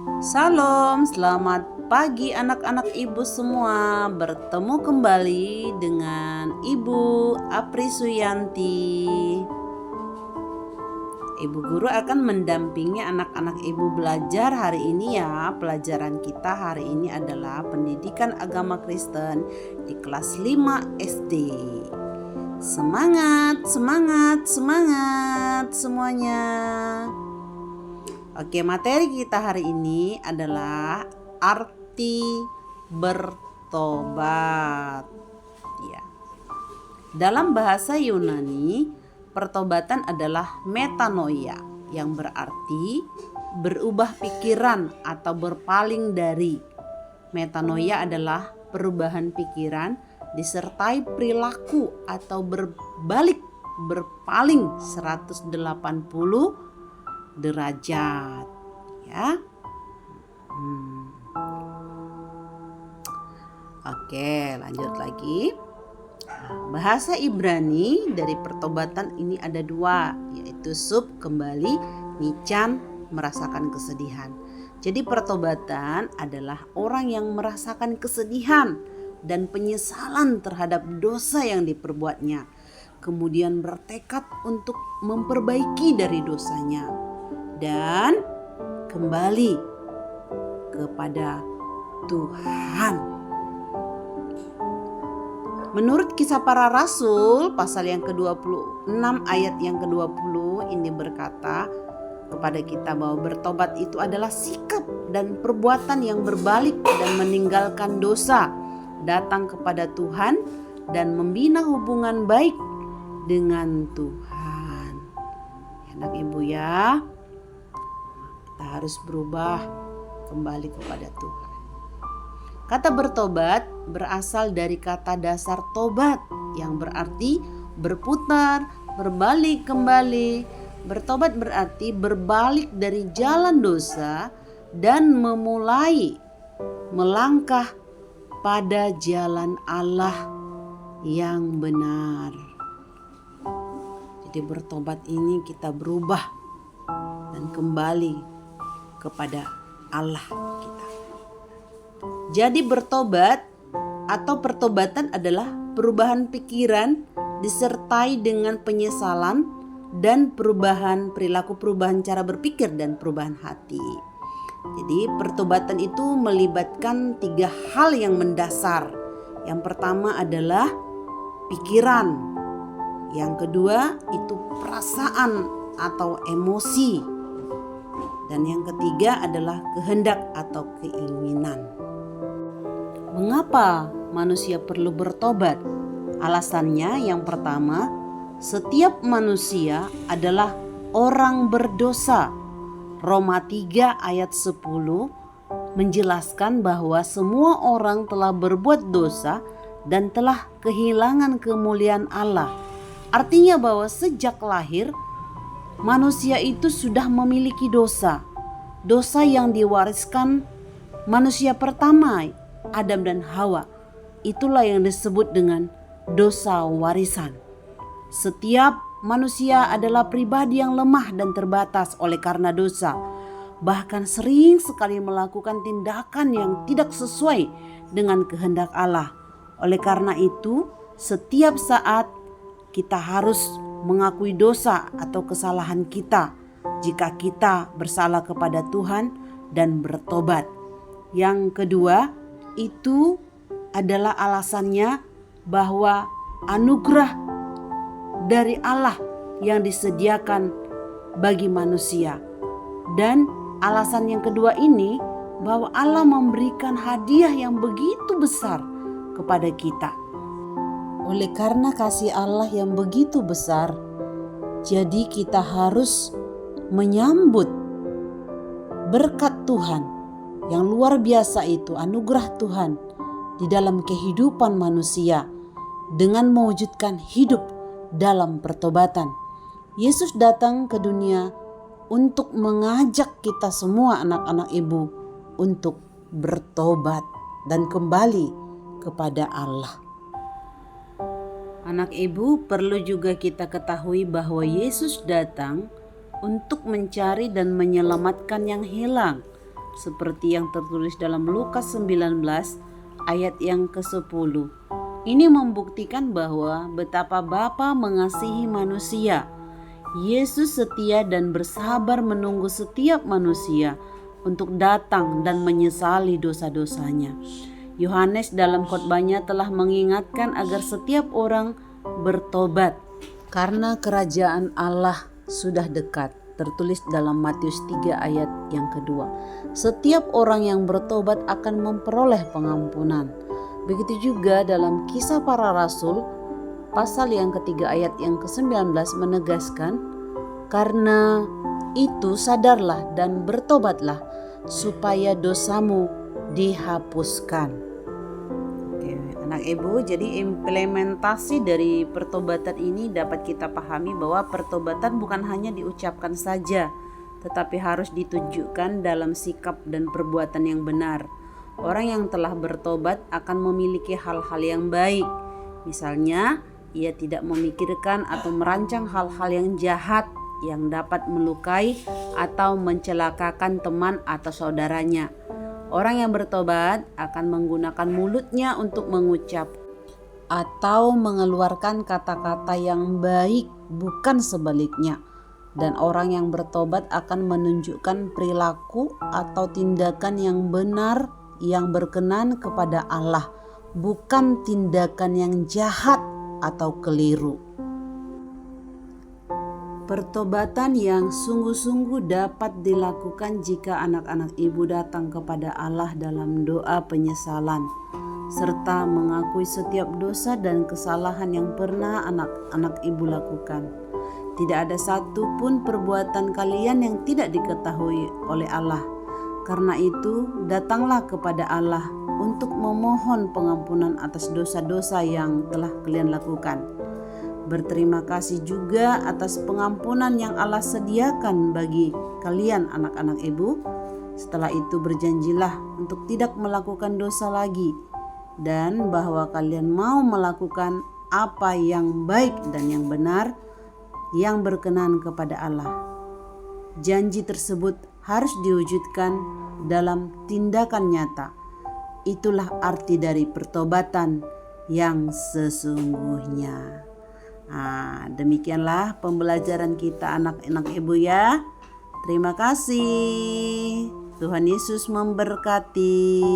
Salam, selamat pagi anak-anak ibu semua. Bertemu kembali dengan Ibu Apri Suyanti. Ibu guru akan mendampingi anak-anak ibu belajar hari ini ya. Pelajaran kita hari ini adalah pendidikan agama Kristen di kelas 5 SD. Semangat, semangat, semangat semuanya. Oke, materi kita hari ini adalah arti bertobat. Ya. Dalam bahasa Yunani, pertobatan adalah metanoia yang berarti berubah pikiran atau berpaling dari. Metanoia adalah perubahan pikiran disertai perilaku atau berpaling 180 derajat ya. Oke, lanjut lagi. Bahasa Ibrani dari pertobatan ini ada dua, yaitu sub kembali, nican merasakan kesedihan. Jadi pertobatan adalah orang yang merasakan kesedihan dan penyesalan terhadap dosa yang diperbuatnya, kemudian bertekad untuk memperbaiki dari dosanya dan kembali kepada Tuhan. Menurut Kisah Para Rasul pasal yang ke-26 ayat yang ke-20 ini berkata kepada kita bahwa bertobat itu adalah sikap dan perbuatan yang berbalik dan meninggalkan dosa, datang kepada Tuhan dan membina hubungan baik dengan Tuhan. Anak ibu ya, kita harus berubah kembali kepada Tuhan. Kata bertobat berasal dari kata dasar tobat yang berarti berputar, berbalik kembali. Bertobat berarti berbalik dari jalan dosa dan memulai melangkah pada jalan Allah yang benar. Jadi bertobat ini kita berubah dan kembali kepada Allah kita. Jadi bertobat atau pertobatan adalah perubahan pikiran disertai dengan penyesalan dan perubahan perilaku, perubahan cara berpikir dan perubahan hati. Jadi pertobatan itu melibatkan 3 hal yang mendasar. Yang pertama adalah pikiran. Yang kedua itu perasaan atau emosi. Dan yang ketiga adalah kehendak atau keinginan. Mengapa manusia perlu bertobat? Alasannya yang pertama, setiap manusia adalah orang berdosa. Roma 3 ayat 10 menjelaskan bahwa semua orang telah berbuat dosa dan telah kehilangan kemuliaan Allah. Artinya bahwa sejak lahir manusia itu sudah memiliki dosa. Dosa yang diwariskan manusia pertama, Adam dan Hawa. Itulah yang disebut dengan dosa warisan. Setiap manusia adalah pribadi yang lemah dan terbatas oleh karena dosa. Bahkan sering sekali melakukan tindakan yang tidak sesuai dengan kehendak Allah. Oleh karena itu, setiap saat kita harus mengakui dosa atau kesalahan kita jika kita bersalah kepada Tuhan dan bertobat. Yang kedua, itu adalah alasannya bahwa anugerah dari Allah yang disediakan bagi manusia. Dan alasan yang kedua ini bahwa Allah memberikan hadiah yang begitu besar kepada kita. Oleh karena kasih Allah yang begitu besar, jadi kita harus menyambut berkat Tuhan yang luar biasa itu, anugerah Tuhan di dalam kehidupan manusia dengan mewujudkan hidup dalam pertobatan. Yesus datang ke dunia untuk mengajak kita semua anak-anak ibu untuk bertobat dan kembali kepada Allah. Anak ibu, perlu juga kita ketahui bahwa Yesus datang untuk mencari dan menyelamatkan yang hilang. seperti yang tertulis dalam Lukas 19 ayat yang ke-10. Ini membuktikan bahwa betapa Bapa mengasihi manusia. Yesus setia dan bersabar menunggu setiap manusia untuk datang dan menyesali dosa-dosanya. Yohanes dalam khotbahnya telah mengingatkan agar setiap orang bertobat karena kerajaan Allah sudah dekat. Tertulis dalam Matius 3 ayat yang kedua. Setiap orang yang bertobat akan memperoleh pengampunan. Begitu juga dalam Kisah Para Rasul pasal yang ketiga ayat yang ke-19 menegaskan, karena itu sadarlah dan bertobatlah supaya dosamu dihapuskan. Anak ibu, jadi implementasi dari pertobatan ini dapat kita pahami bahwa pertobatan bukan hanya diucapkan saja, tetapi harus ditunjukkan dalam sikap dan perbuatan yang benar. Orang yang telah bertobat akan memiliki hal-hal yang baik. Misalnya, ia tidak memikirkan atau merancang hal-hal yang jahat yang dapat melukai atau mencelakakan teman atau saudaranya. Orang yang bertobat akan menggunakan mulutnya untuk mengucap atau mengeluarkan kata-kata yang baik, bukan sebaliknya. Dan orang yang bertobat akan menunjukkan perilaku atau tindakan yang benar yang berkenan kepada Allah, bukan tindakan yang jahat atau keliru. Pertobatan yang sungguh-sungguh dapat dilakukan jika anak-anak ibu datang kepada Allah dalam doa penyesalan, serta mengakui setiap dosa dan kesalahan yang pernah anak-anak ibu lakukan. Tidak ada satu pun perbuatan kalian yang tidak diketahui oleh Allah. Karena itu, datanglah kepada Allah untuk memohon pengampunan atas dosa-dosa yang telah kalian lakukan. Berterima kasih juga atas pengampunan yang Allah sediakan bagi kalian anak-anak ibu. Setelah itu berjanjilah untuk tidak melakukan dosa lagi, dan bahwa kalian mau melakukan apa yang baik dan yang benar, yang berkenan kepada Allah. Janji tersebut harus diwujudkan dalam tindakan nyata. Itulah arti dari pertobatan yang sesungguhnya. Demikianlah pembelajaran kita anak-anak ibu ya. Terima kasih. Tuhan Yesus memberkati.